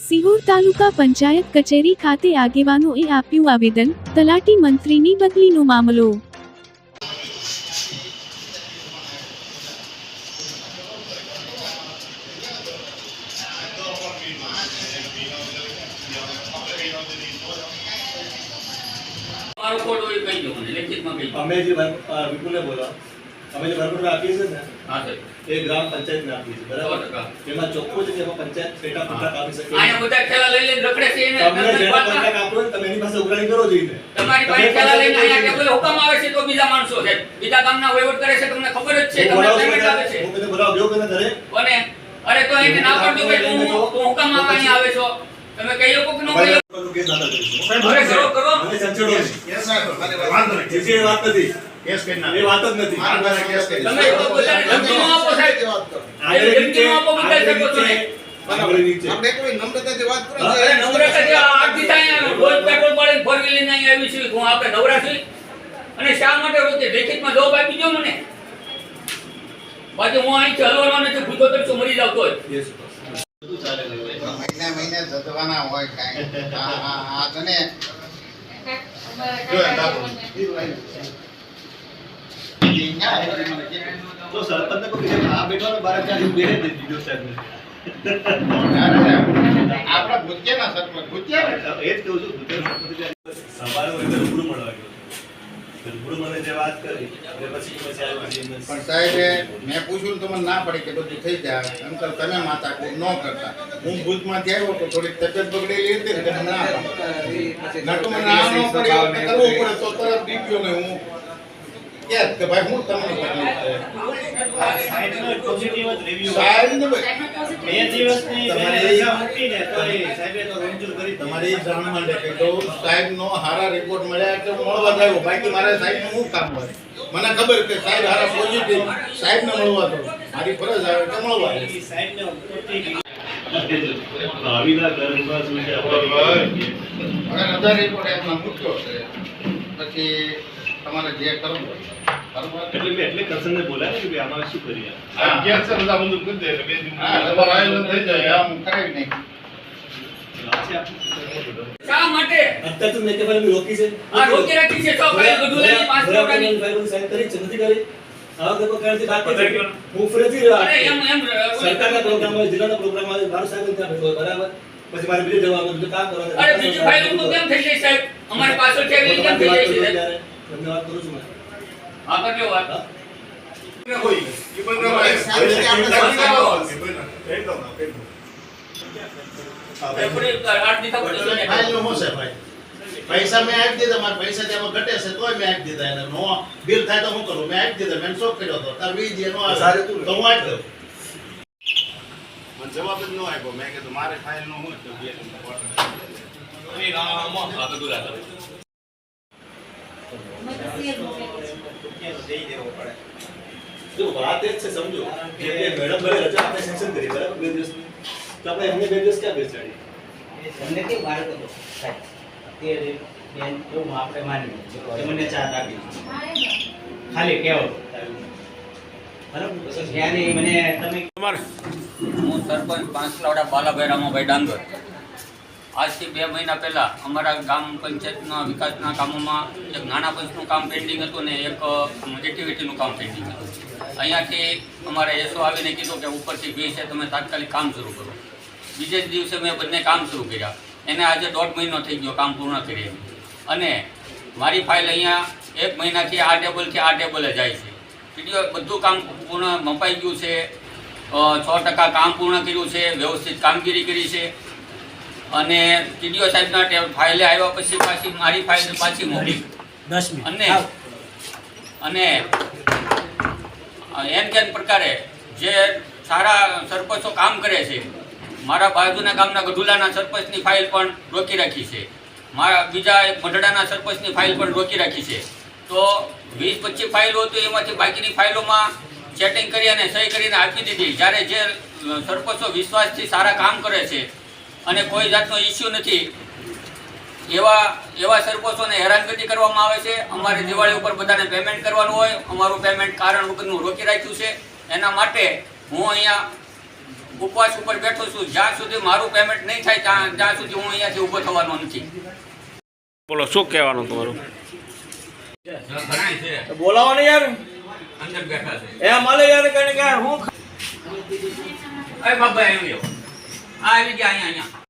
સિહોર તાલુકા પંચાયત કચેરી ખાતે આગેવાનોએ આપ્યું આવેદન, તલાટી મંત્રીની બદલીનો મામલો. અમે જે ભરપૂર આપીએ છીએ ને એ ગ્રામ પંચાયત ને આપીએ છીએ, બરાબર? એમાં ચોખ્ખું છે કે એમાં પંચાયત પેટા કોન્ટ્રાક્ટ આપી શકે. આયા બધા ખેલા લઈ લઈને રખડે છે એને તમને જેના કોન્ટ્રાક્ટ આપો ને તમે એની પાસે ઉઘરાણી કરો જોઈને. તમારી પાસે ખેલા લઈને આયા કે કોઈ હુકમ આવે છે તો બીજા માણસો છે, બીજા ગામના વહીવટ કરે છે, તમને ખબર જ છે, તમને પેમેન્ટ આવે છે. હું કને બોલાવ ગયો કને ઘરે કોને? અરે તો એને ના પડતો ભાઈ તું હુકમ આપવાની આવે છો, તમે કઈ લોકો કે નો કઈ લોકો કેસ દાખલ કરીશું. અરે કરો કરો મને ચંચળો છે. કેસ સાહેબ મને વાંધો નથી. જે વાત નથી. કેસ કેના એ વાત જ નથી. મારા કેસ કરી. તમે તો પોતાને ધમકી નો આપો સાહેબ, વાત કરો. આ ધમકી નો આપો બધા શકો છો ને. આપણે કોઈ નમ્રતાથી વાત કરો. અરે નવરાત્રી આરતી થાય રોજ પેટ્રોલ પાડીને ફોર વ્હીલર ને અહીં આવી છું, હું આપણે નવરાત્રી અને શા માટે રોતે લેખિતમાં જવાબ આપી દો મને. બાકી હું અહીંથી હલવાનો નથી, ભૂતો તરસો મરી જાવ તોય. મહિને મહિને જતવાના હોય કાંઈ. આ તને તો સરપંચને કોઈ બીજા આ બેઠવાનો બાર ચાલી બેહે દે દીધો સાહેબ. આપણા ભૂતિયાના સરપંચ ભૂતિયા એ જ કહું છું. સવારે હું એને રૂબરૂ મળવા ગયો. રૂબરૂ મને જે વાત કરી એટલે પછી પણ સાહેબ મેં પૂછ્યું તો મને ના પડી કે બધું થઈ જાય. અંકલ તમે માતા કોઈ ન કરતા. હું ભૂતમાંથી આવ્યો તો થોડીક તબિયત બગડેલી હતી એટલે મને ના પડી. નટુ મને આ ન પડ્યો એટલે કરવું પડે તો તરત દીપ્યો ને હું કે ભાઈ હું તમને સાહેબનો પોઝિટિવ જ રિવ્યુ સાહેબ ને બે દિવસની રજા મૂકીને તો એ સાહેબે તો મંજૂર કરી. તમારે એ જાણવા માટે કે તો સાહેબનો હારા રિપોર્ટ મળ્યા એટલે હું મળવા આવ્યો. બાકી મારે સાહેબનું શું કામ હોય? મને ખબર કે સાહેબ હારા પોઝિટિવ સાહેબને મળવા તો મારી ફરજ આવે કે મળવા આવે. સાહેબને ભાવિના ઘરમાં શું છે હવે રજા રિપોર્ટ એમના મૂક્યો છે, પછી તમારે જે કરવું હોય. એટલે મેં એટલે કરસનને બોલાવ્યા કે ભાઈ આમાં શું કરીએ. શા માટે અત્યારે તો મેં કે ભાઈ રોકી છે. આ રોકી રાખી છે તો ભાઈ બધું લઈને પાસ કરવાની. ફાઇલ સાઈન કરી છે નથી કરી. આ લોકો કરતી બાકી છે. હું ફરજી રહ્યો. અરે એમ સરકારના પ્રોગ્રામમાં જિલ્લાના પ્રોગ્રામમાં મારું સાહેબ ત્યાં બેઠો બરાબર. પછી મારે બીજે જવાનું બીજું કામ કરવાનું. અરે બીજી ફાઇલ તો કેમ થઈ જાય સાહેબ? અમારી પાછળ છે એવી કેમ થઈ જાય છે? તમને વાત કરું છું મેં. હા કરજો વાત. પૈસા મેં આપી દીધા, મારા પૈસા ત્યાં ઘટે છે તોય મેં આપી દીધા. એને નો બિલ થાય તો હું કરું? મેં આપી દીધા. મેં શોખ કર્યો હતો તાર વીજ નો આવે તો હું આપી દઉં. મને જવાબ જ ન આપ્યો. મેં કીધું મારે ફાઇલ નો હોય તો જો વાત એ જ છે સમજો કે મેડમ ભલે રજા આપણે સેન્શન કરી બરાબર 2 દિવસની, તો આપણે એમને 2 દિવસ ક્યાં બેસાડી? તમને કેવું બાર કરો સાહેબ તે બેન એવું આપણે માની કે મને ચાત આપી ખાલી કેવો બરાબર જ્ઞાને મને તમે હું સરપંચ પાંચલાવડા બાલાભાઈ રામાભાઈ ડાંગર. આજથી 2 મહિના પહેલાં અમારા ગામ પંચાયતના વિકાસના કામોમાં એક નાણાં પંચનું કામ પેન્ડિંગ હતું ને એક એક્ટિવિટીનું કામ પેન્ડિંગ હતું. અહીંયાથી અમારે એસો આવીને કીધું કે ઉપરથી ફી છે, તમે તાત્કાલિક કામ શરૂ કરો. બીજે જ દિવસે મેં બંને કામ શરૂ કર્યા. એને આજે 1.5 મહિનો થઈ ગયો કામ પૂર્ણ કરી. અને મારી ફાઇલ અહીંયા 1 મહિનાથી આ ટેબલથી આ ટેબલે જાય છે. વિડીયો બધું કામ પૂર્ણ મપાઈ ગયું છે, 100% કામ પૂર્ણ કર્યું છે, વ્યવસ્થિત કામગીરી કરી છે. અને ટીડીઓ સાહેબના ફાઇલે આવ્યા પછી પાછી મારી ફાઇલ પાછી મોકલી. અને એન કેન પ્રકારે જે સારા સરપંચો કામ કરે છે, મારા બાજુના ગામના ગઢુલાના સરપંચની ફાઇલ પણ રોકી રાખી છે, મારા બીજા મઢડાના સરપંચની ફાઇલ પણ રોકી રાખી છે. તો 20-25 ફાઇલો તો એમાંથી બાકીની ફાઇલોમાં સેટિંગ કરી અને સહી કરીને આપી દીધી. જ્યારે જે સરપંચો વિશ્વાસથી સારા કામ કરે છે અને કોઈ જાતનો ઇસ્યુ નથી એવા સરપંચોને હેરાનગતિ કરવામાં આવે છે. અમારે દિવાળી ઉપર બધાને પેમેન્ટ કરવાનું હોય, અમારું પેમેન્ટ કારણ વગરનું રોકી રાખ્યું છે. એના માટે હું અહીંયા ઉપવાસ ઉપર બેઠો છું. જ્યાં સુધી મારું પેમેન્ટ નહીં થાય ત્યાં સુધી હું અહીંયાથી ઊભો થવાનો નથી. બોલો શું કહેવાનું તમારું? ઘણા છે બોલાવો ને યાર, અંદર બેઠા છે. એ મળે યાર કઈ કે હું અરે બાબા આવ્યો. આ આવી ગયા અહીંયા.